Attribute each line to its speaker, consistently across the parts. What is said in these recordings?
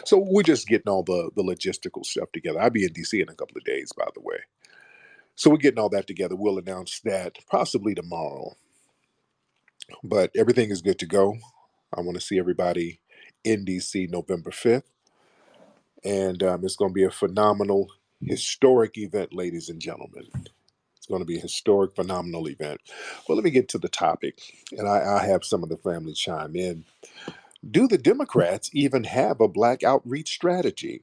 Speaker 1: So we're just getting all the logistical stuff together. I'll be in DC in a couple of days, by the way. So we're getting all that together. We'll announce that possibly tomorrow. But everything is good to go. I want to see everybody in DC November 5th. And it's going to be a phenomenal, historic event, ladies and gentlemen. It's going to be a historic, phenomenal event. Well, let me get to the topic. And I have some of the family chime in. Do the Democrats even have a black outreach strategy?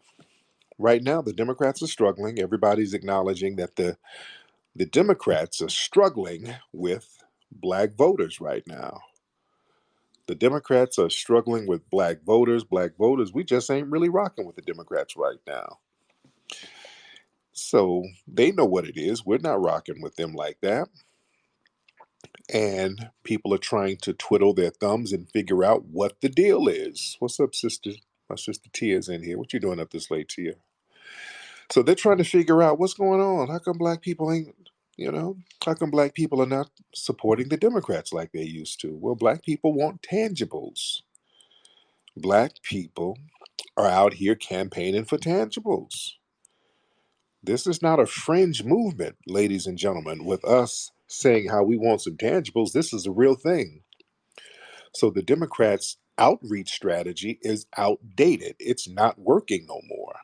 Speaker 1: Right now, the Democrats are struggling. Everybody's acknowledging that the Democrats are struggling with black voters right now. The Democrats are struggling with black voters. Black voters, we just ain't really rocking with the Democrats right now. So they know what it is. We're not rocking with them like that. And people are trying to twiddle their thumbs and figure out what the deal is. What's up, sister? My sister Tia's in here. What you doing up this late, Tia? So they're trying to figure out what's going on. How come black people ain't, how come black people are not supporting the Democrats like they used to? Well, black people want tangibles. Black people are out here campaigning for tangibles. This is not a fringe movement, ladies and gentlemen, with us saying how we want some tangibles. This is a real thing. So the Democrats' outreach strategy is outdated. It's not working no more.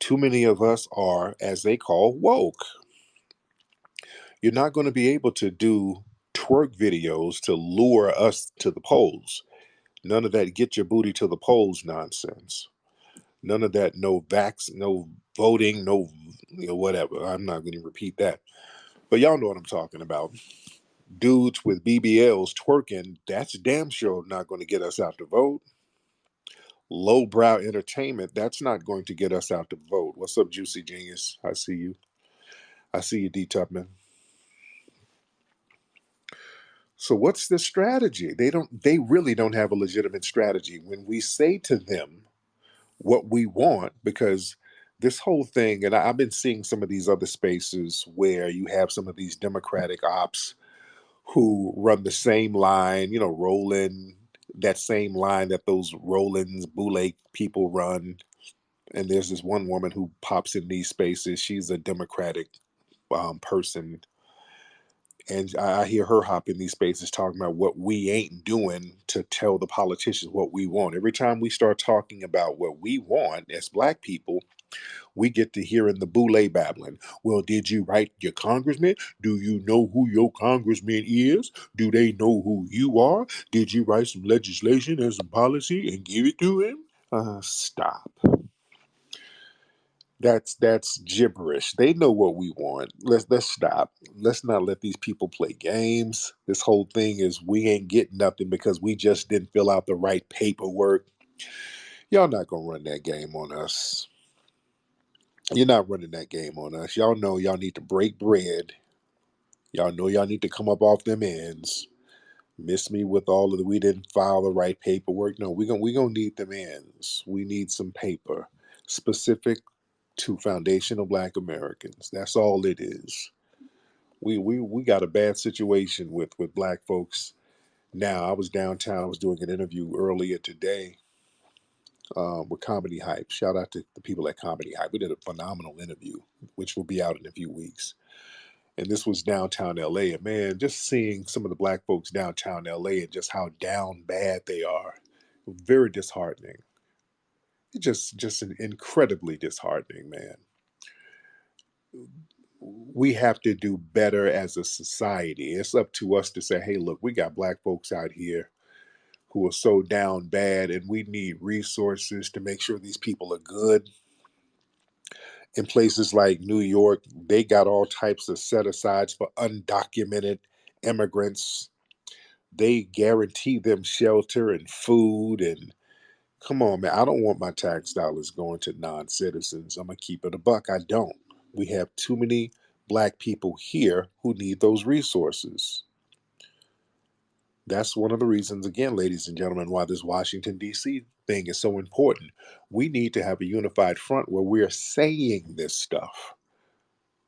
Speaker 1: Too many of us are, as they call, woke. You're not going to be able to do twerk videos to lure us to the polls. None of that get your booty to the polls nonsense. None of that no voting, no whatever. I'm not going to repeat that. But y'all know what I'm talking about. Dudes with BBLs twerking, that's damn sure not going to get us out to vote. Lowbrow entertainment, that's not going to get us out to vote. What's up, Juicy Genius? I see you. I see you, D Tubman. So what's the strategy? They really don't have a legitimate strategy. When we say to them what we want, because this whole thing, and I've been seeing some of these other spaces where you have some of these Democratic ops who run the same line, rolling that same line that those Rollins Boule people run. And there's this one woman who pops in these spaces. She's a Democratic person, and I hear her hop in these spaces talking about what we ain't doing to tell the politicians what we want. Every time we start talking about what we want as black people, we get to hearing the boule babbling. Well, did you write your congressman? Do you know who your congressman is? Do they know who you are? Did you write some legislation and some policy and give it to him? Stop. That's gibberish. They know what we want. Let's stop. Let's not let these people play games. This whole thing is we ain't getting nothing because we just didn't fill out the right paperwork. Y'all not gonna run that game on us. You're not running that game on us. Y'all know y'all need to break bread. Y'all know y'all need to come up off them ends. Miss me with all of the we didn't file the right paperwork. No, we gonna need them ends. We need some paper specific to foundational black Americans. That's all it is. We got a bad situation with black folks now. I was downtown. I was doing an interview earlier today with Comedy Hype. Shout out to the people at Comedy Hype. We did a phenomenal interview, which will be out in a few weeks. And this was downtown LA. And man, just seeing some of the black folks downtown LA and just how down bad they are, very disheartening. Just incredibly disheartening, man. We have to do better as a society. It's up to us to say, hey, look, we got black folks out here who are so down bad, and we need resources to make sure these people are good. In places like New York, they got all types of set asides for undocumented immigrants. They guarantee them shelter and food. And come on, man, I don't want my tax dollars going to non citizens. I'm going to keep it a buck. I don't. We have too many black people here who need those resources. That's one of the reasons, again, ladies and gentlemen, why this Washington, D.C. thing is so important. We need to have a unified front where we're saying this stuff.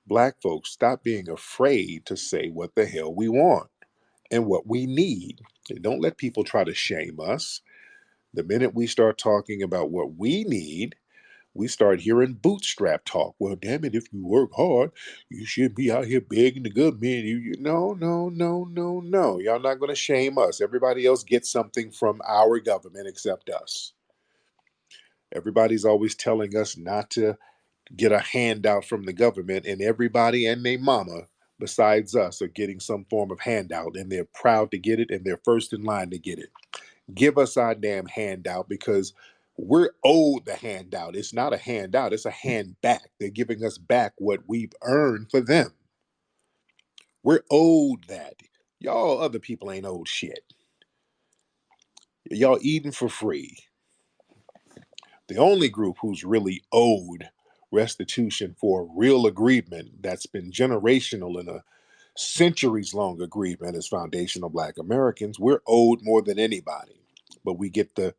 Speaker 1: Black folks, stop being afraid to say what the hell we want and what we need. And don't let people try to shame us. The minute we start talking about what we need, we start hearing bootstrap talk. Well, damn it, if you work hard, you shouldn't be out here begging the government. No, no, no, no, no. Y'all not going to shame us. Everybody else gets something from our government except us. Everybody's always telling us not to get a handout from the government, and everybody and their mama besides us are getting some form of handout, and they're proud to get it, and they're first in line to get it. Give us our damn handout, because we're owed the handout. It's not a handout, it's a hand back. They're giving us back what we've earned for them. We're owed that. Y'all other people ain't owed shit. Y'all eating for free. The only group who's really owed restitution for a real agreement that's been generational and a centuries long agreement is foundational Black Americans. We're owed more than anybody. But we get to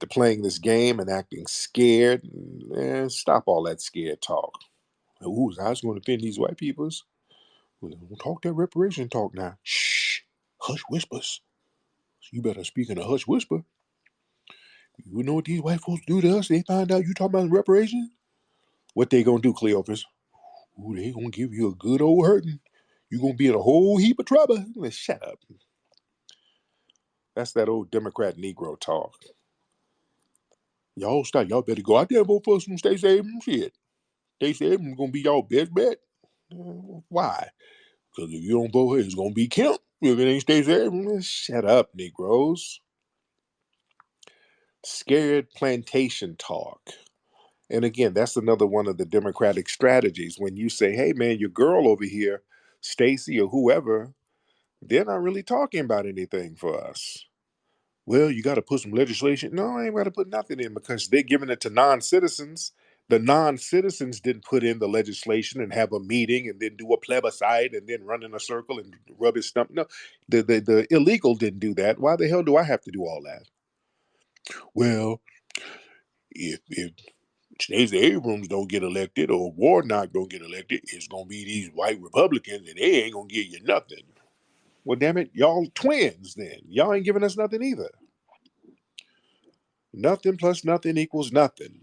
Speaker 1: playing this game and acting scared. Stop all that scared talk. Ooh, I was going to offend these white peoples. Well, don't talk that reparation talk now. Shh. Hush whispers. You better speak in a hush whisper. You know what these white folks do to us? They find out you talking about reparations. What they gonna do, Cleophas? Ooh, they gonna give you a good old hurting. You gonna be in a whole heap of trouble. Shut up. That's that old Democrat Negro talk. Y'all stop. Y'all better go out there and vote for some Stacey Abrams. Shit. Stacey Abrams gonna be y'all best bet. Why? Because if you don't vote her, it's gonna be Kemp. If it ain't Stacey Abrams, shut up, Negroes. Scared plantation talk. And again, that's another one of the Democratic strategies. When you say, hey man, your girl over here, Stacey or whoever, they're not really talking about anything for us. Well, you got to put some legislation. No, I ain't got to put nothing in, because they're giving it to non-citizens. The non-citizens didn't put in the legislation and have a meeting and then do a plebiscite and then run in a circle and rub his stump. No, the illegal didn't do that. Why the hell do I have to do all that? Well, if Stacey Abrams don't get elected or Warnock don't get elected, it's gonna be these white Republicans and they ain't gonna give you nothing. Well, damn it, y'all twins then. Y'all ain't giving us nothing either. Nothing plus nothing equals nothing.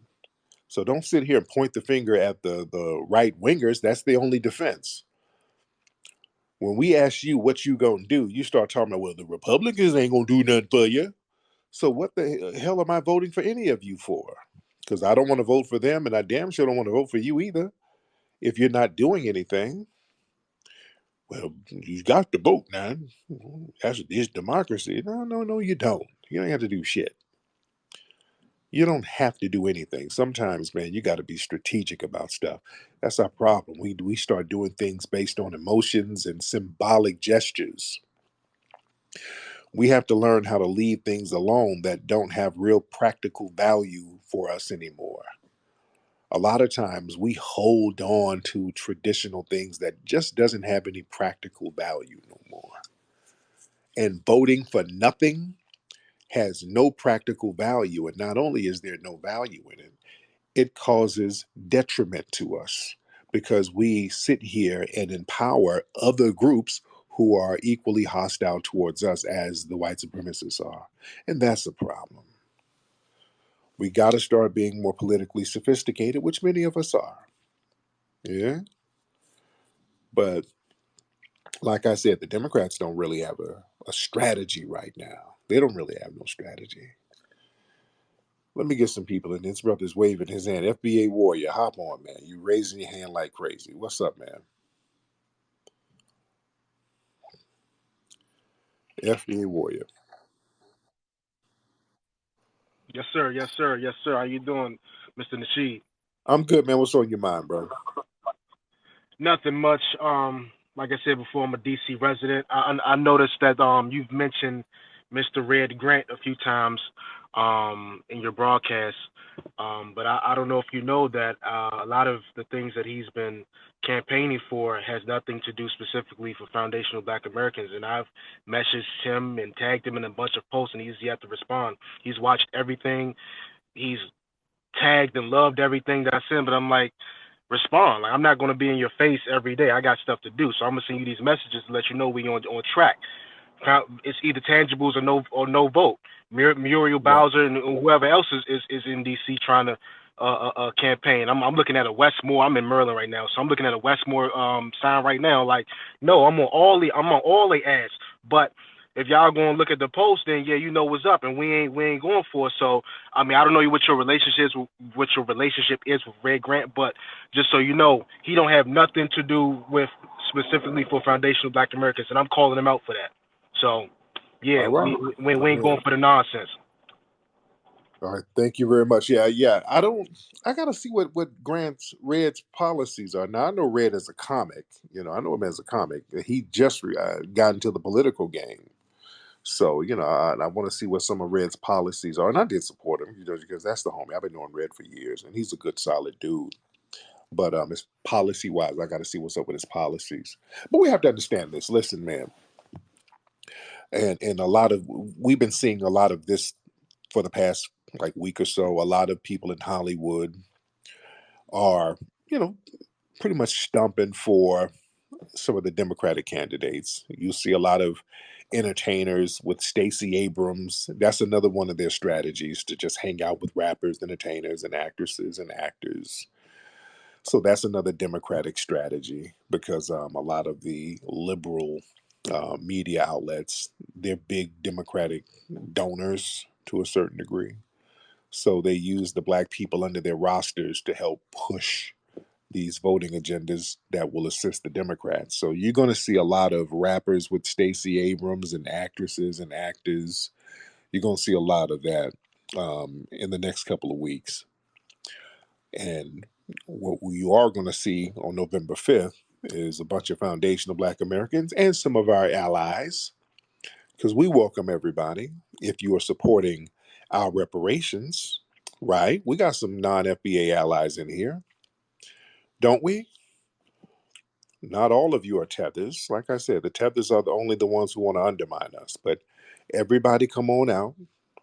Speaker 1: So don't sit here and point the finger at the right wingers. That's the only defense. When we ask you what you gonna do, you start talking about, well, the Republicans ain't gonna do nothing for you. So what the hell am I voting for any of you for? Because I don't want to vote for them, and I damn sure don't want to vote for you either. If you're not doing anything, well, you got to vote now. It's democracy. No, no, no, you don't. You don't have to do shit. You don't have to do anything. Sometimes, man, you got to be strategic about stuff. That's our problem. We start doing things based on emotions and symbolic gestures. We have to learn how to leave things alone that don't have real practical value for us anymore. A lot of times we hold on to traditional things that just doesn't have any practical value no more. And voting for nothing has no practical value. And not only is there no value in it, it causes detriment to us, because we sit here and empower other groups who are equally hostile towards us as the white supremacists are. And that's a problem. We got to start being more politically sophisticated, which many of us are. Yeah. But like I said, the Democrats don't really have a strategy right now. They don't really have no strategy. Let me get some people in. This brother's waving his hand. FBA Warrior, hop on, man. You raising your hand like crazy. What's up, man? FBA Warrior.
Speaker 2: Yes, sir. Yes, sir. Yes, sir. How you doing, Mr. Nasheed?
Speaker 1: I'm good, man. What's on your mind, bro?
Speaker 2: Nothing much. Like I said before, I'm a DC resident. I noticed that you've mentioned Mr. Red Grant a few times in your broadcast. But I don't know if you know that a lot of the things that he's been campaigning for has nothing to do specifically for foundational Black Americans. And I've messaged him and tagged him in a bunch of posts, and he's yet to respond. He's watched everything. He's tagged and loved everything that I send, but I'm like, respond. Like, I'm not going to be in your face every day. I got stuff to do, so I'm gonna send you these messages to let you know we on track. It's either tangibles or no vote. Muriel
Speaker 1: Right.
Speaker 2: Bowser and whoever else is in D.C. trying to campaign. I'm looking at a Westmore. I'm in Maryland right now, so I'm looking at a Westmore sign right now. Like, no, I'm on all the ads. But if y'all gonna look at the post, then yeah, you know what's up, and we ain't going for it. So I mean, I don't know what your relationship is with Red Grant, but just so you know, he don't have nothing to do with specifically for Foundational Black Americans, and I'm calling him out for that. So yeah,
Speaker 1: All right.
Speaker 2: we
Speaker 1: All
Speaker 2: ain't going
Speaker 1: right.
Speaker 2: for the nonsense.
Speaker 1: All right. Thank you very much. Yeah, yeah. I gotta see what Grant's Red's policies are. Now I know Red as a comic. I know him as a comic. He just got into the political game. So, I want to see what some of Red's policies are. And I did support him, because that's the homie. I've been knowing Red for years, and he's a good, solid dude. But his policy wise, I got to see what's up with his policies. But we have to understand this. Listen, man, and we've been seeing a lot of this for the past like week or so. A lot of people in Hollywood are, you know, pretty much stumping for some of the Democratic candidates. You see a lot of entertainers with Stacey Abrams. That's another one of their strategies, to just hang out with rappers, entertainers, and actresses and actors. So that's another Democratic strategy, because a lot of the liberal media outlets, they're big Democratic donors to a certain degree. So they use the black people under their rosters to help push these voting agendas that will assist the Democrats. So you're going to see a lot of rappers with Stacey Abrams, and actresses and actors. You're going to see a lot of that in the next couple of weeks. And what we are going to see on November 5th is a bunch of foundational Black Americans and some of our allies, because we welcome everybody. If you are supporting our reparations, right? We got some non FBA allies in here, don't we? Not all of you are tethers. Like I said, the tethers are only the ones who want to undermine us. But everybody come on out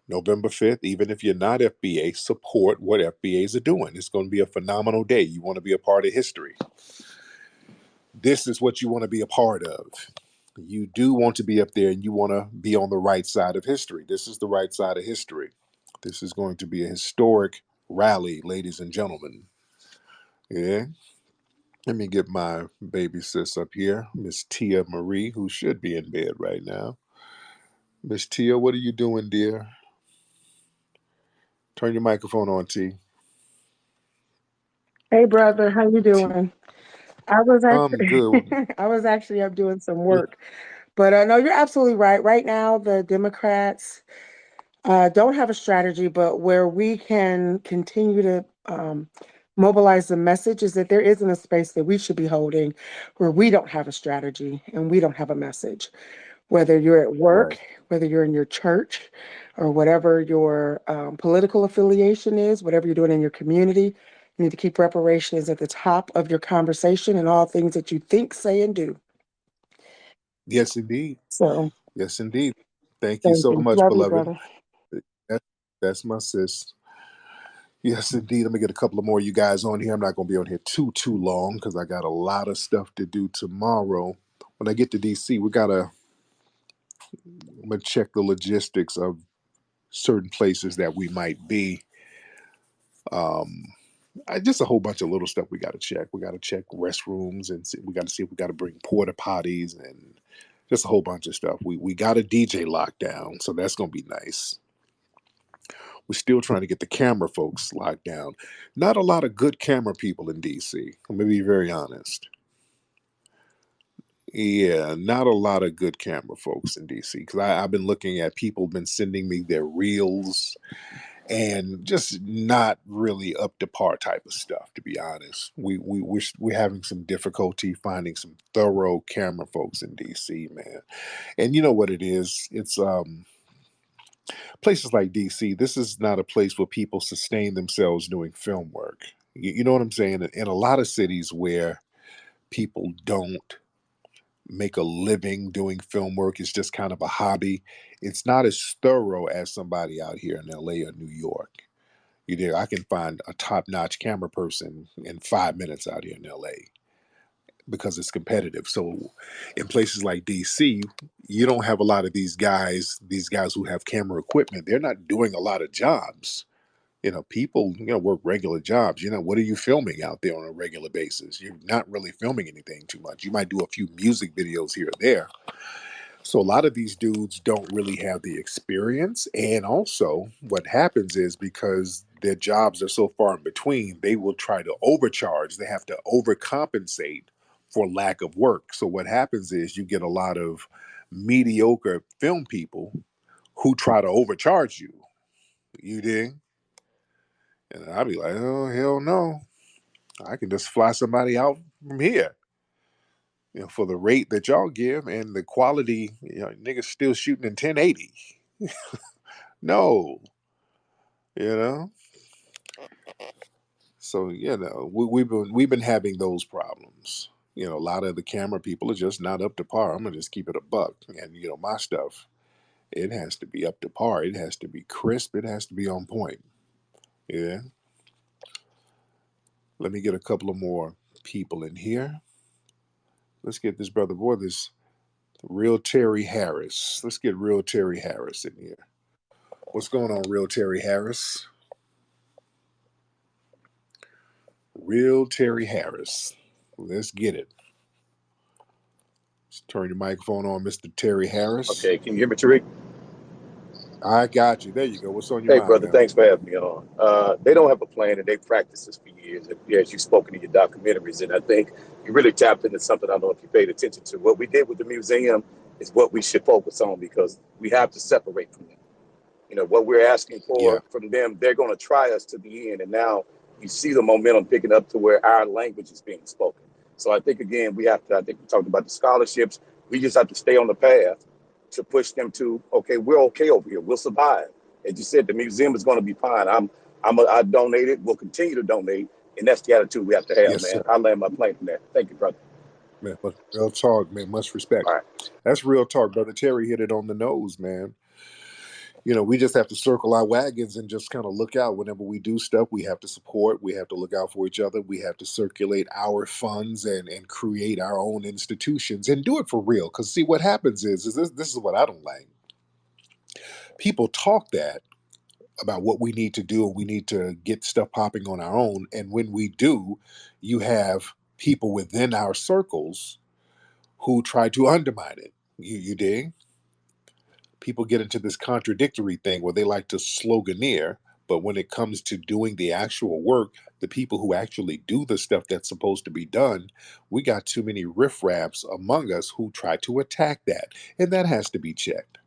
Speaker 1: November 5th. Even if you're not FBA, support what FBAs are doing. It's going to be a phenomenal day. You want to be a part of history. This is what you want to be a part of. You do want to be up there, and you want to be on the right side of history. This is the right side of history. This is going to be a historic rally, ladies and gentlemen. Yeah. Let me get my baby sis up here, Miss Tia Marie, who should be in bed right now. Miss Tia, what are you doing, dear? Turn your microphone on, T.
Speaker 3: Hey brother, how you
Speaker 1: T.
Speaker 3: doing? I was
Speaker 1: I'm
Speaker 3: actually
Speaker 1: good.
Speaker 3: I was actually up doing some
Speaker 1: Yeah.
Speaker 3: work. But no, you're absolutely right. Right now, the Democrats don't have a strategy, but where we can continue to mobilize the message is that there isn't a space that we should be holding where we don't have a strategy and we don't have a message. Whether you're at
Speaker 1: Right.
Speaker 3: work, whether you're in your church, or whatever your political affiliation is, whatever you're doing in your community, you need to keep reparations at the top of your conversation and all things that you think, say, and do.
Speaker 1: Yes, indeed.
Speaker 3: So,
Speaker 1: Yes, indeed. Thank you
Speaker 3: thank
Speaker 1: so
Speaker 3: you.
Speaker 1: much,
Speaker 3: Love you,
Speaker 1: beloved.
Speaker 3: brother.
Speaker 1: That, that's my sis. Yes, indeed. I'm gonna get a couple of more of you guys on here. I'm not gonna be on here too long, because I got a lot of stuff to do tomorrow. When I get to DC, I'm gonna check the logistics of certain places that we might be. Um, just a whole bunch of little stuff we got to check. We got to check restrooms, and we got to see if we got to bring porta potties, and just a whole bunch of stuff. We got a DJ lockdown, so that's gonna be nice. We're still trying to get the camera folks locked down. Not a lot of good camera people in DC. I'm gonna be very honest. Yeah, not a lot of good camera folks in DC, because I've been looking at people been sending me their reels, and just not really up to par type of stuff. To be honest, we're having some difficulty finding some thorough camera folks in DC, man. And you know what it is? It's places like DC. This is not a place where people sustain themselves doing film work. You know what I'm saying? In a lot of cities where people don't make a living doing film work, it's just kind of a hobby. It's not as thorough as somebody out here in LA or New York. I can find a top-notch camera person in 5 minutes out here in LA. because it's competitive. So in places like DC, you don't have a lot of these guys who have camera equipment. They're not doing a lot of jobs. People, work regular jobs. What are you filming out there on a regular basis? You're not really filming anything too much. You might do a few music videos here or there. So a lot of these dudes don't really have the experience. And also, what happens is because their jobs are so far in between, they will try to overcharge. They have to overcompensate for lack of work. So what happens is you get a lot of mediocre film people who try to overcharge you. You dig? And I'll be like, oh, hell no. I can just fly somebody out from here. For the rate that y'all give and the quality, niggas still shooting in 1080. No, you know. So we've been having those problems. A lot of the camera people are just not up to par. I'm gonna just keep it a buck, and my stuff, it has to be up to par. It has to be crisp. It has to be on point. Yeah. Let me get a couple of more people in here. Let's get this brother boy, this real Terry Harris. Let's get real Terry Harris in here. What's going on, real Terry Harris? Real Terry Harris. Let's get it. Let's turn your microphone on, Mr. Terry Harris.
Speaker 4: Okay, can you hear me, Tariq?
Speaker 1: I got you. There you go. What's on your
Speaker 4: Hey,
Speaker 1: mind,
Speaker 4: brother,
Speaker 1: man?
Speaker 4: thanks for having me on. They don't have a plan, and they practiced this for years, as you've spoken in your documentaries. And I think you really tapped into something I don't know if you paid attention to. What we did with the museum is what we should focus on because we have to separate from them. What we're asking
Speaker 1: Yeah.
Speaker 4: for from them, they're going to try us to the end. And now you see the momentum picking up to where our language is being spoken. So I think, again, I think we talked about the scholarships. We just have to stay on the path to push them to, okay, we're okay over here. We'll survive. As you said, the museum is going to be fine. I donated. We'll continue to donate. And that's the attitude we have to have,
Speaker 1: Yes, sir.
Speaker 4: man. I land my plane from there. Thank you, brother.
Speaker 1: Man, but real talk, man. Much respect.
Speaker 4: All right.
Speaker 1: That's real talk, brother. Terry hit it on the nose, man. We just have to circle our wagons and just kind of look out whenever we do stuff. We have to support. We have to look out for each other. We have to circulate our funds and create our own institutions and do it for real. Because see, what happens is this is what I don't like. People talk that about what we need to do and we need to get stuff popping on our own. And when we do, you have people within our circles who try to undermine it. You dig? People get into this contradictory thing where they like to sloganeer, but when it comes to doing the actual work, the people who actually do the stuff that's supposed to be done, we got too many riffraffs among us who try to attack that. And that has to be checked.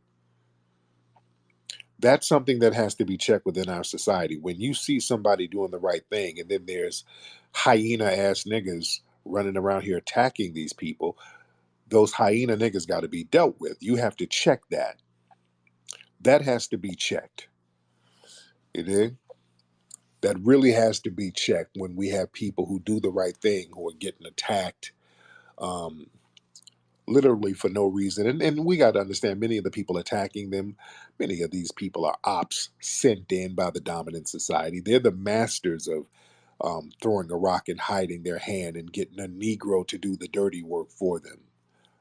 Speaker 1: That's something that has to be checked within our society. When you see somebody doing the right thing, and then there's hyena ass niggas running around here attacking these people, those hyena niggas got to be dealt with. You have to check that. That has to be checked. You dig? That really has to be checked when we have people who do the right thing who are getting attacked um, literally for no reason. And we got to understand many of the people attacking them, many of these people are ops sent in by the dominant society. They're the masters of throwing a rock and hiding their hand and getting a Negro to do the dirty work for them.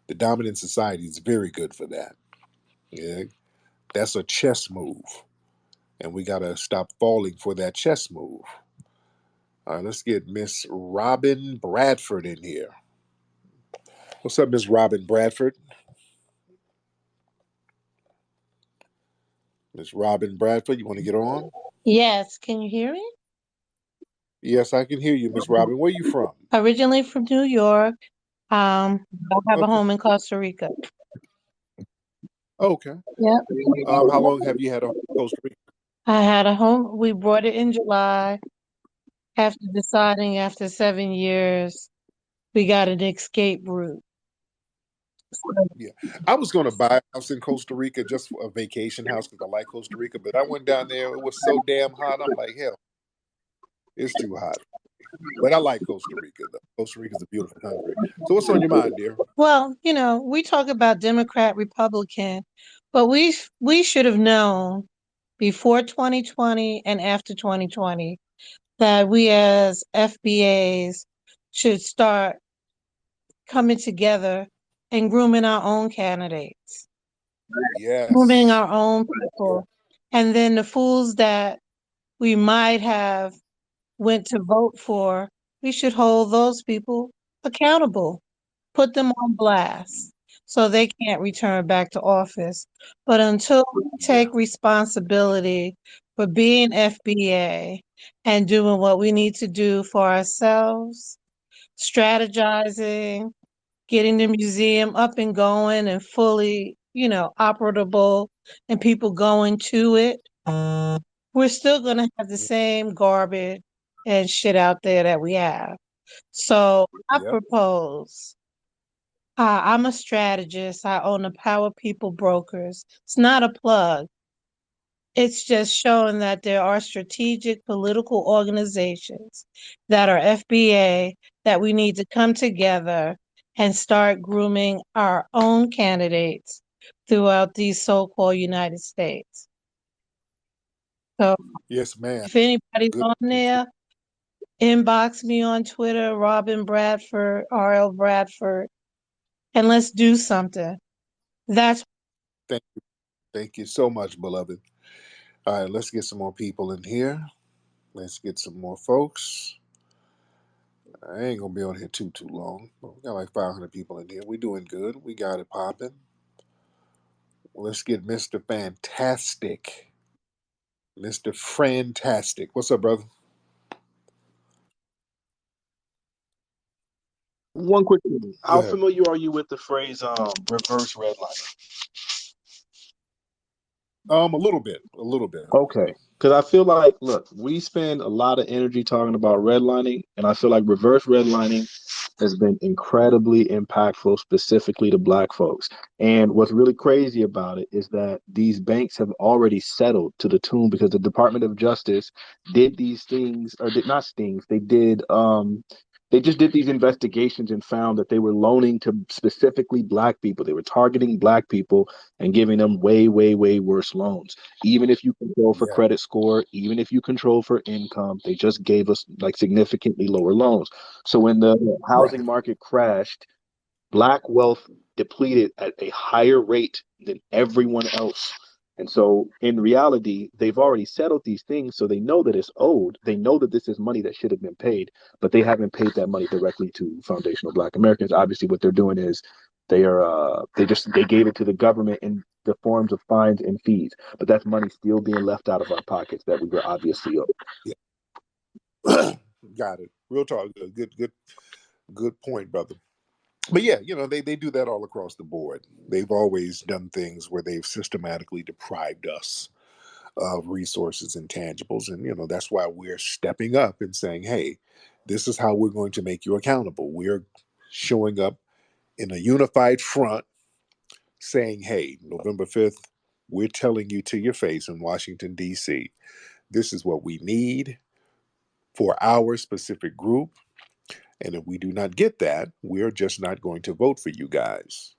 Speaker 1: The dominant society is very good for that. Yeah, that's a chess move, and we got to stop falling for that chess move. All right, let's get Miss Robin Bradford in here. What's up, Miss Robin Bradford? Miss Robin Bradford, you want to get on?
Speaker 5: Yes, can you hear me?
Speaker 1: Yes, I can hear you, Miss Robin. Where you from?
Speaker 5: Originally from New York. I have a
Speaker 1: Okay.
Speaker 5: home in Costa Rica.
Speaker 1: Okay.
Speaker 5: Yep.
Speaker 1: How long have you had a Costa Rica?
Speaker 5: I had a home. We bought it in July. After deciding after 7 years, we got an escape route.
Speaker 1: Yeah, I was going to buy a house in Costa Rica just for a vacation house because I like Costa Rica, but I went down there. It was so damn hot. I'm like, hell, it's too hot. But I like Costa Rica, though. Costa Rica is a beautiful country. So, what's on your mind, dear?
Speaker 5: Well, we talk about Democrat, Republican, but we should have known before 2020 and after 2020 that we as FBAs should start coming together and grooming our own candidates, grooming
Speaker 1: Yes.
Speaker 5: our own people. And then the fools that we might have went to vote for, we should hold those people accountable, put them on blast so they can't return back to office. But until we
Speaker 1: Yeah.
Speaker 5: take responsibility for being FBA and doing what we need to do for ourselves, strategizing, getting the museum up and going and fully, operable and people going to it, we're still going to have the same garbage and shit out there that we have. So I
Speaker 1: Yep.
Speaker 5: propose, I'm a strategist. I own the Power People Brokers. It's not a plug. It's just showing that there are strategic political organizations that are FBA that we need to come together and start grooming our own candidates throughout these so-called United States. So
Speaker 1: Yes, ma'am.
Speaker 5: if anybody's
Speaker 1: Good.
Speaker 5: on there, inbox me on Twitter, Robin Bradford, RL Bradford, and let's do something. That's
Speaker 1: Thank you. Thank you so much, beloved. All right, let's get some more people in here. Let's get some more folks. I ain't gonna be on here too long. We got like 500 people in here. We doing good. We got it popping. Let's get Mr. Fantastic. Mr. Fantastic. What's up, brother?
Speaker 6: One quick thing.
Speaker 1: Go
Speaker 6: How
Speaker 1: ahead.
Speaker 6: familiar are you with the phrase reverse redlining?
Speaker 1: A little bit. A little bit.
Speaker 6: Okay. Because I feel like, look, we spend a lot of energy talking about redlining, and I feel like reverse redlining has been incredibly impactful, specifically to Black folks. And what's really crazy about it is that these banks have already settled to the tune because the Department of Justice did these things, or did not stings, they just did these investigations and found that they were loaning to specifically Black people. They were targeting Black people and giving them way, way, way worse loans. Even if you control for
Speaker 1: Yeah.
Speaker 6: credit score, even if you control for income, they just gave us like significantly lower loans. So when the
Speaker 1: Right.
Speaker 6: housing market crashed, Black wealth depleted at a higher rate than everyone else. And so in reality, they've already settled these things. So they know that it's owed. They know that this is money that should have been paid, but they haven't paid that money directly to foundational Black Americans. Obviously, what they're doing is they gave it to the government in the forms of fines and fees, but that's money still being left out of our pockets that we were obviously owed.
Speaker 1: Yeah. Got it. Real talk. Good point, brother. But yeah, they do that all across the board. They've always done things where they've systematically deprived us of resources and tangibles. And, that's why we're stepping up and saying, hey, this is how we're going to make you accountable. We're showing up in a unified front saying, hey, November 5th, we're telling you to your face in Washington, D.C., this is what we need for our specific group. And if we do not get that, we're just not going to vote for you guys.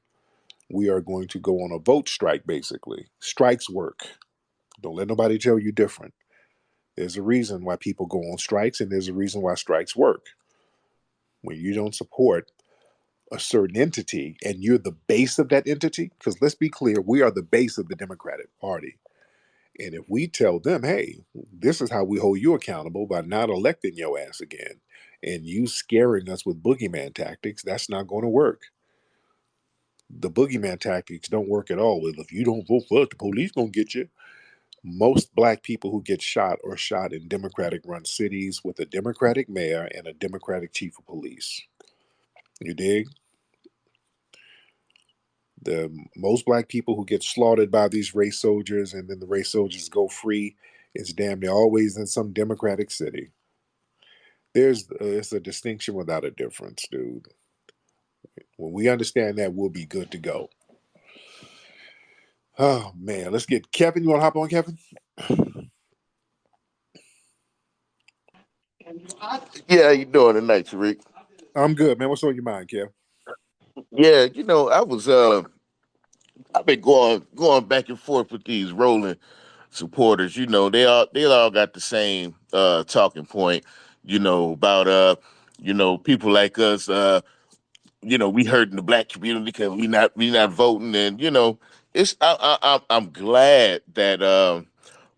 Speaker 1: We are going to go on a vote strike, basically. Strikes work. Don't let nobody tell you different. There's a reason why people go on strikes, and there's a reason why strikes work. When you don't support a certain entity and you're the base of that entity, because let's be clear, we are the base of the Democratic Party. And if we tell them, hey, this is how we hold you accountable by not electing your ass again, and you scaring us with boogeyman tactics, that's not going to work. The boogeyman tactics don't work at all. If you don't vote for us, the police gonna get you. Most Black people who get shot are shot in Democratic run cities with a Democratic mayor and a Democratic chief of police. You dig? The most Black people who get slaughtered by these race soldiers and then the race soldiers go free is damn near always in some Democratic city. It's a distinction without a difference, dude. When we understand that, we'll be good to go. Oh man, let's get Kevin. You want to hop on, Kevin?
Speaker 7: Yeah, how you doing tonight, Tariq?
Speaker 1: I'm good, man. What's on your mind, Kev?
Speaker 7: Yeah, I've been going back and forth with these rolling supporters. They all got the same talking point, about people like us. we hurting the black community because we not voting, and it's I'm glad that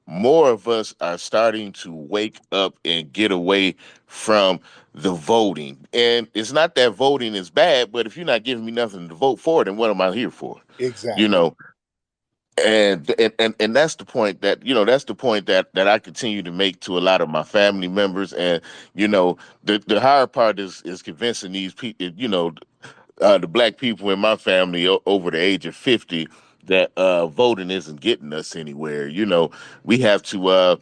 Speaker 7: more of us are starting to wake up and get away from the voting. And it's not that voting is bad, but if you're not giving me nothing to vote for, then what am I here for? You
Speaker 1: Exactly.
Speaker 7: know, and that's the point that I continue to make to a lot of my family members. And the hard part is convincing these people, the black people in my family over the age of 50 that voting isn't getting us anywhere. We have to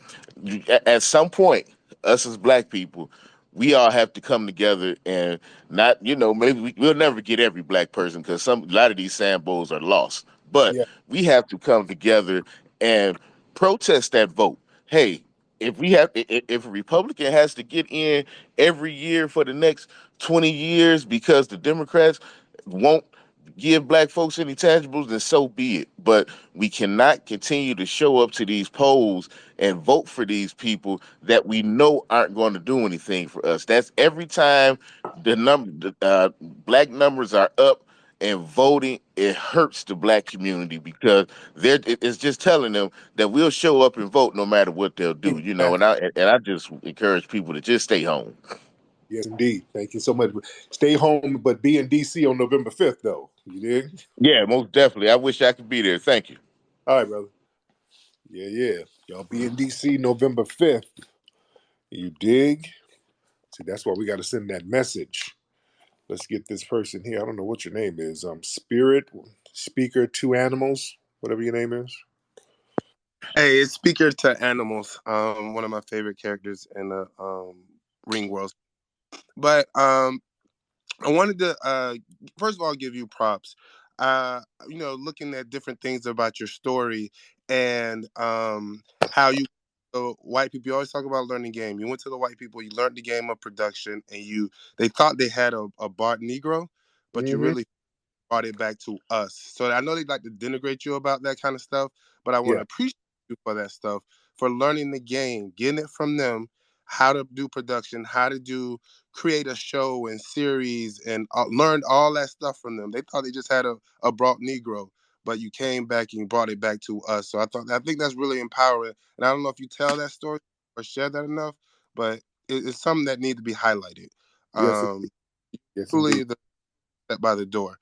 Speaker 7: at some point, us as black people, we all have to come together and not, maybe we'll never get every black person because a lot of these sambos are lost, but
Speaker 1: Yeah.
Speaker 7: we have to come together and protest that vote. Hey, if a Republican has to get in every year for the next 20 years because the Democrats won't give black folks any tangibles, then so be it. But we cannot continue to show up to these polls and vote for these people that we know aren't going to do anything for us. That's every time the black numbers are up and voting, it hurts the black community because it's just telling them that we'll show up and vote no matter what they'll do.
Speaker 1: Exactly.
Speaker 7: And I just encourage people to just stay home.
Speaker 1: Yes, indeed. Thank you so much. Stay home, but be in D.C. on November 5th, though. You dig?
Speaker 7: Yeah, most definitely. I wish I could be there. Thank you.
Speaker 1: All right, brother. Yeah, yeah. Y'all be in D.C. November 5th. You dig? See, that's why we got to send that message. Let's get this person here. I don't know what your name is. Spirit Speaker Two Animals, whatever your name is.
Speaker 8: Hey, it's Speaker to Animals. One of my favorite characters in the Ring World. But I wanted to first of all give you props. Looking at different things about your story and how you white people, you always talk about learning the game. You went to the white people, you learned the game of production, and they thought they had a Bart Negro, but you
Speaker 1: Mm-hmm.
Speaker 8: really brought it back to us. So I know they like to denigrate you about that kind of stuff, but I want
Speaker 1: Yeah.
Speaker 8: to appreciate you for that stuff, for learning the game, getting it from them, how to do production, how to create a show and series, and learned all that stuff from them. They thought they just had a brought Negro, but you came back and you brought it back to us. So I think that's really empowering. And I don't know if you tell that story or share that enough, but it's something that needs to be highlighted.
Speaker 1: Yes.
Speaker 8: Um,
Speaker 1: Yes, indeed.
Speaker 8: truly by the door.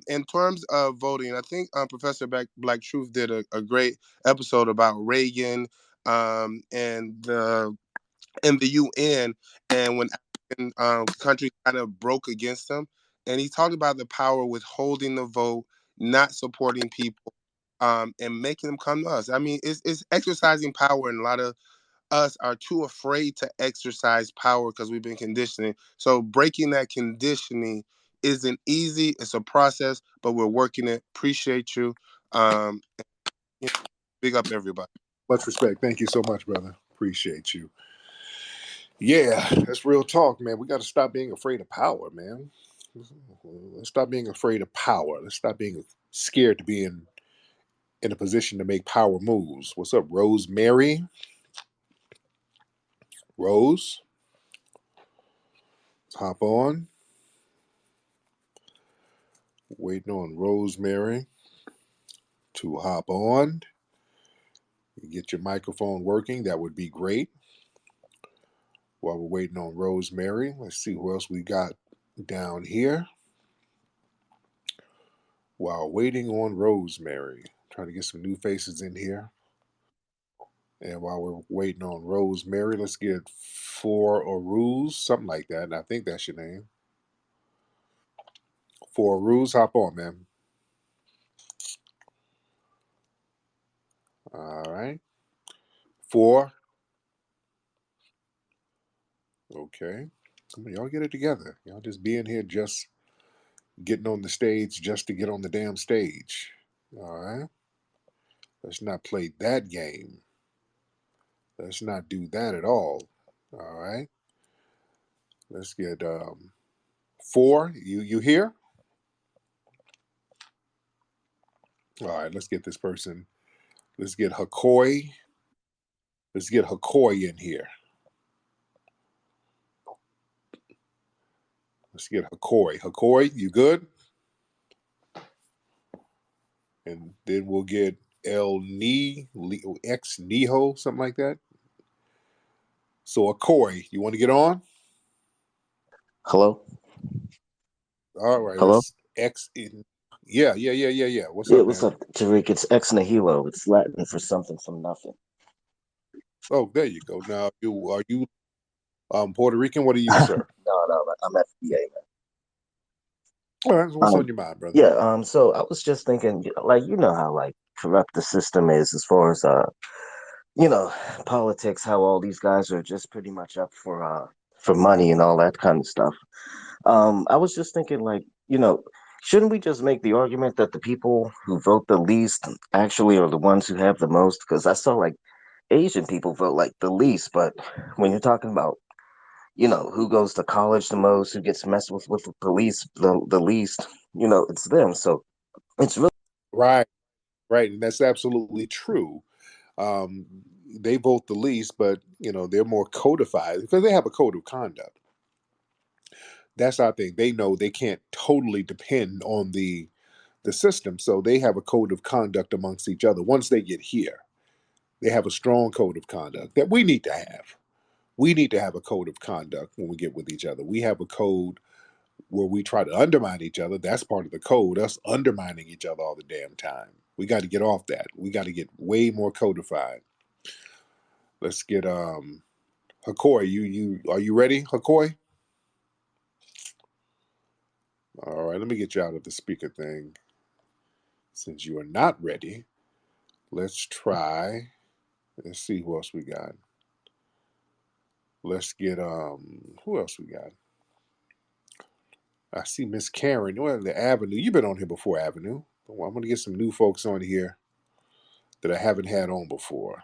Speaker 8: In terms of voting, I think Professor Black Truth did a great episode about Reagan and the UN, and when African countries kind of broke against them. And he talked about the power withholding the vote, not supporting people, and making them come to us. I mean, it's exercising power, and a lot of us are too afraid to exercise power because we've been conditioning. So breaking that conditioning isn't easy. It's a process, but we're working it. Appreciate you. Um, big up everybody.
Speaker 1: Much respect. Thank you so much, brother. Appreciate you. Yeah, that's real talk, man. We got to stop being afraid of power, man. Let's stop being afraid of power. Let's stop being scared to be in a position to make power moves. What's up, Rosemary? Rose, let's hop on. Waiting on Rosemary to hop on. Get your microphone working. That would be great. While we're waiting on Rosemary, let's see who else we got down here. While waiting on Rosemary, trying to get some new faces in here. And while we're waiting on Rosemary, let's get For Aruz, something like that. And I think that's your name. For Aruz, hop on, man. All right. Four. Okay. Some of y'all get it together. Y'all just be in here just getting on the stage just to get on the damn stage. All right. Let's not play that game. Let's not do that at all. All right. Let's get Four. You here? All right. Let's get this person. Let's get Hakoi. Let's get Hakoi in here. Let's get Hakori. Hakori, you good? And then we'll get X Niho, something like that. So Hakori, you want to get on?
Speaker 9: Hello?
Speaker 1: All right,
Speaker 9: Hello?
Speaker 1: let's X in. Yeah. What's
Speaker 9: Yeah,
Speaker 1: up,
Speaker 9: what's
Speaker 1: man?
Speaker 9: up, Tariq? It's ex nihilo. It's Latin for something from nothing.
Speaker 1: Oh, there you go. Now, are you Puerto Rican? What are you, sir?
Speaker 9: No, I'm FBA, man.
Speaker 1: All right, so what's on your mind, brother?
Speaker 9: Yeah, so I was just thinking, like, you know how like corrupt the system is as far as you know, politics, how all these guys are just pretty much up for money and all that kind of stuff. I was just thinking, like, shouldn't we just make the argument that the people who vote the least actually are the ones who have the most? Because I saw like Asian people vote like the least, but when you're talking about, who goes to college the most, who gets messed with the police the least, it's them. So it's really
Speaker 1: Right, right, and that's absolutely true. Um, they vote the least, but they're more codified because they have a code of conduct. That's our thing. They know they can't totally depend on the system, so they have a code of conduct amongst each other. Once they get here, they have a strong code of conduct that we need to have. We need to have a code of conduct when we get with each other. We have a code where we try to undermine each other. That's part of the code, us undermining each other all the damn time. We got to get off that. We got to get way more codified. Let's get Hakoi. You are you ready, Hakoi? All right, let me get you out of the speaker thing. Since you are not ready, let's try. Let's see who else we got. Let's get who else we got? I see Miss Karen. Well, the Avenue. You've been on here before, Avenue. Well, I'm gonna get some new folks on here that I haven't had on before.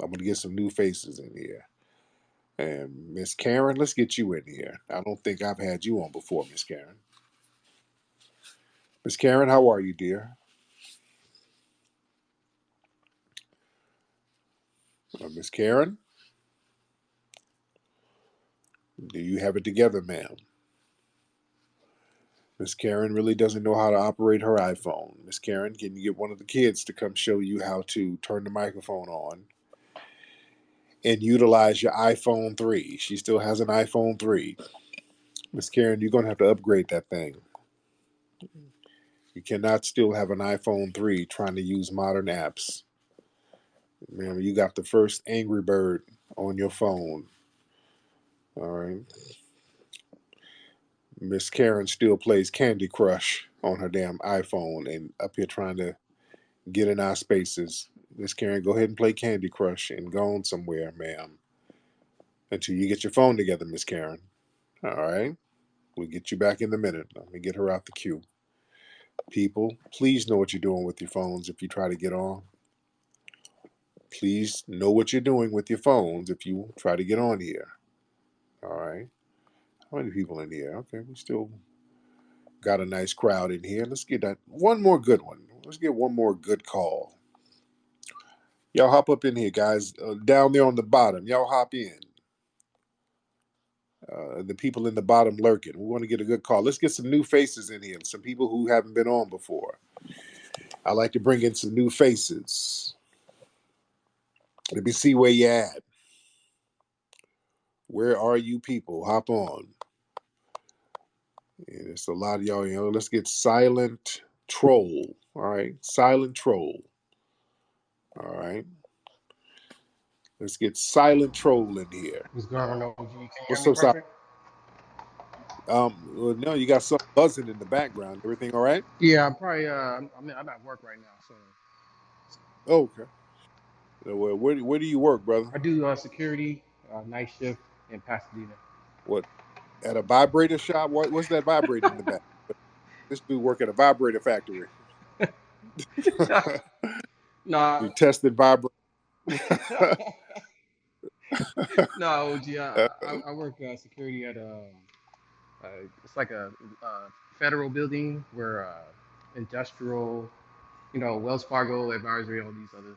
Speaker 1: I'm gonna get some new faces in here. And Miss Karen, let's get you in here. I don't think I've had you on before, Miss Karen. Miss Karen, how are you, dear? Miss Karen, do you have it together, ma'am? Miss Karen really doesn't know how to operate her iPhone. Miss Karen, can you get one of the kids to come show you how to turn the microphone on and utilize your iPhone 3? She still has an iPhone 3. Miss Karen, you're going to have to upgrade that thing. You cannot still have an iPhone 3 trying to use modern apps. Man, you got the first Angry Bird on your phone. All right. Miss Karen still plays Candy Crush on her damn iPhone and up here trying to get in our spaces. Miss Karen, go ahead and play Candy Crush and go on somewhere, ma'am. Until you get your phone together, Miss Karen. All right. We'll get you back in a minute. Let me get her out the queue. People, please know what you're doing with your phones if you try to get on. Please know what you're doing with your phones if you try to get on here. All right. How many people in here? Okay, we still got a nice crowd in here. Let's get that one more good one. Let's get one more good call. Y'all hop up in here, guys. Down there on the bottom, y'all hop in. The people in the bottom lurking. We want to get a good call. Let's get some new faces in here. Some people who haven't been on before. I like to bring in some new faces. Let me see where you at. Where are you people? Hop on. And it's a lot of y'all. Let's get Silent Troll. All right, Silent Troll. All right, let's get Silent Troll in here.
Speaker 2: What's going on, OG? Can you hear
Speaker 1: What's
Speaker 2: me
Speaker 1: up, Silent?
Speaker 2: perfect?
Speaker 1: Well, no, you got something buzzing in the background. Everything all right?
Speaker 2: Yeah, I'm probably. I'm at work right now, so
Speaker 1: Oh, okay. Well, where do you work, brother?
Speaker 2: I do security, night shift in Pasadena.
Speaker 1: What, at a vibrator shop? What's that vibrating in the back? This dude work at a vibrator factory.
Speaker 2: Nah,
Speaker 1: You tested vibrator.
Speaker 2: no, OG. I work security at it's like a federal building where industrial, Wells Fargo advisory, all these other,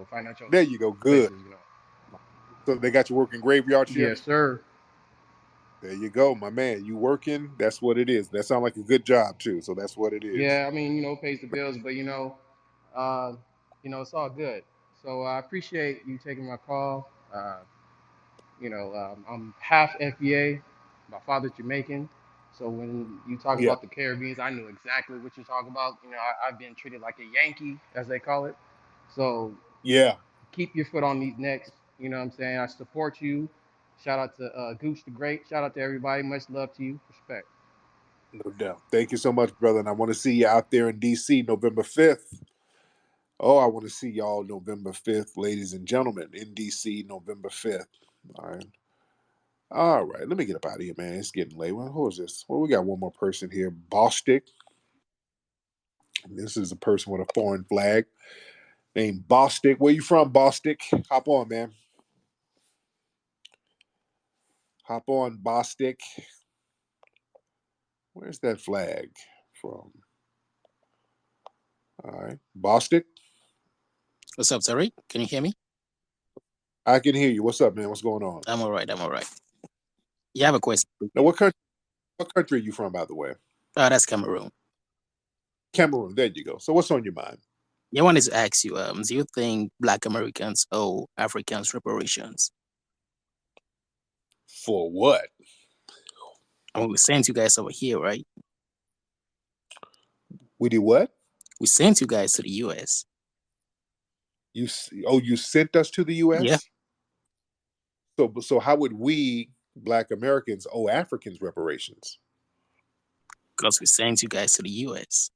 Speaker 2: financial
Speaker 1: There you go. Good.
Speaker 2: places,
Speaker 1: So they got you working graveyard shift.
Speaker 2: Yes, sir.
Speaker 1: There you go, my man. You working? That's what it is. That sounds like a good job too. So that's what it is.
Speaker 10: Yeah, I mean, pays the bills, but uh, it's all good. So I appreciate you taking my call. I'm half FBA. My father's Jamaican. So when you talk
Speaker 1: Yeah,
Speaker 10: about the Caribbeans, I knew exactly what you're talking about. I've been treated like a Yankee, as they call it. So
Speaker 1: yeah,
Speaker 10: keep your foot on these necks. You know what I'm saying? I support you. Shout out to Gooch the Great. Shout out to everybody. Much love to you. Respect.
Speaker 1: no doubt. Thank you so much, brother. And I want to see you out there in DC November 5th. Oh, I want to see y'all November 5th, ladies and gentlemen, in DC November 5th. All right. All right. Let me get up out of here, man. It's getting late. Well, who is this? Well, we got one more person here. Bostic. This is a person with a foreign flag named Bostic. Where you from, Bostic? Hop on, man. Hop on, Bostic. Where's that flag from? All right. Bostic,
Speaker 11: What's up, Tariq? Can you hear me?
Speaker 1: I can hear you. What's up, man? What's going on?
Speaker 11: I'm all right. I'm all right. You have a question?
Speaker 1: Now, what country are you from, by the way?
Speaker 11: Oh, that's Cameroon.
Speaker 1: Cameroon. There you go. So what's on your mind?
Speaker 11: Yeah, I wanted to ask you, do you think Black Americans owe Africans reparations?
Speaker 1: For what?
Speaker 11: I mean, we sent you guys over here, right?
Speaker 1: We did what?
Speaker 11: We sent you guys to the US.
Speaker 1: You sent us to the
Speaker 11: Yeah,
Speaker 1: U.S. So how would we Black Americans owe Africans reparations?
Speaker 11: because we sent you guys to the US.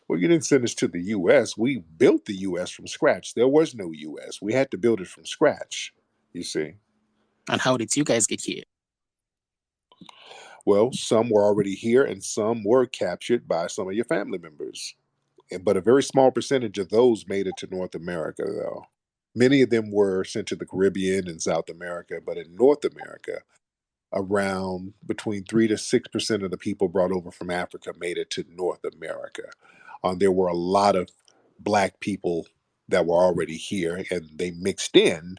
Speaker 1: Well, you didn't send us to the U.S. We built the U.S. from scratch. There was no U.S. We had to build it from scratch. You see.
Speaker 11: And how did you guys get here?
Speaker 1: Well, some were already here, and some were captured by some of your family members. But a very small percentage of those made it to North America, though. Many of them were sent to the Caribbean and South America, but in North America, around between 3 to 6% of the people brought over from Africa made it to North America. There were a lot of Black people that were already here, and they mixed in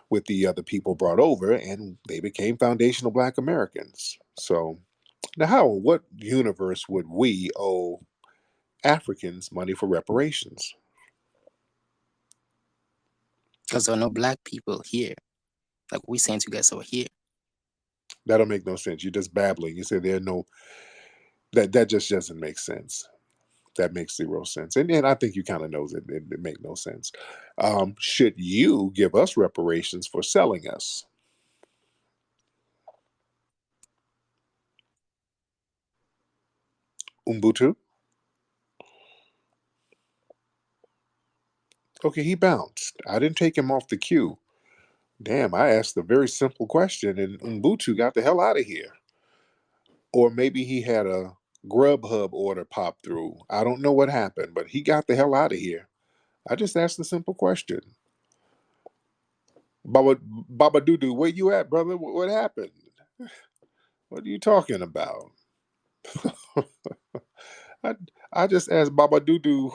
Speaker 1: with the other people brought over, and they became foundational Black Americans. So now, what universe would we owe Africans money for reparations?
Speaker 11: Because there are no Black people here. Like, we sent you guys over here.
Speaker 1: That don't make no sense. You're just babbling. You say there are no that just doesn't make sense. That makes zero sense. And I think you kind of knows it make no sense. Should you give us reparations for selling us? Umbutu? Okay, he bounced. I didn't take him off the queue. Damn, I asked a very simple question and Umbutu got the hell out of here. Or maybe he had a Grubhub order pop through. I don't know what happened, but he got the hell out of here. I just asked a simple question. Baba Dudu, where you at, brother? What happened? What are you talking about? I, I just asked Baba Dudu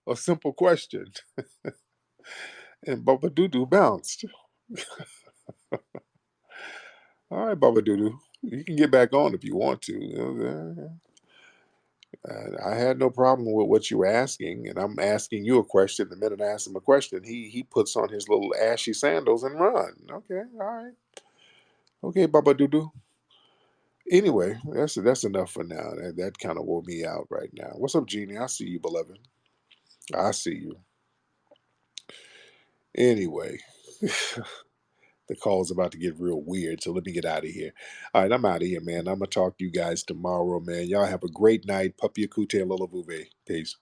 Speaker 1: a simple question, and Baba Dudu bounced. All right, Baba Dudu, you can get back on if you want to. I had no problem with what you were asking, and I'm asking you a question. The minute I ask him a question, he puts on his little ashy sandals and run. Okay, all right, okay, Baba Dudu. Anyway, that's enough for now. That kind of wore me out right now. What's up, Jeannie? I see you, beloved. I see you. Anyway, the call is about to get real weird, so let me get out of here. All right, I'm out of here, man. I'm gonna talk to you guys tomorrow, man. Y'all have a great night. Papi Akute Lolavuve. Peace.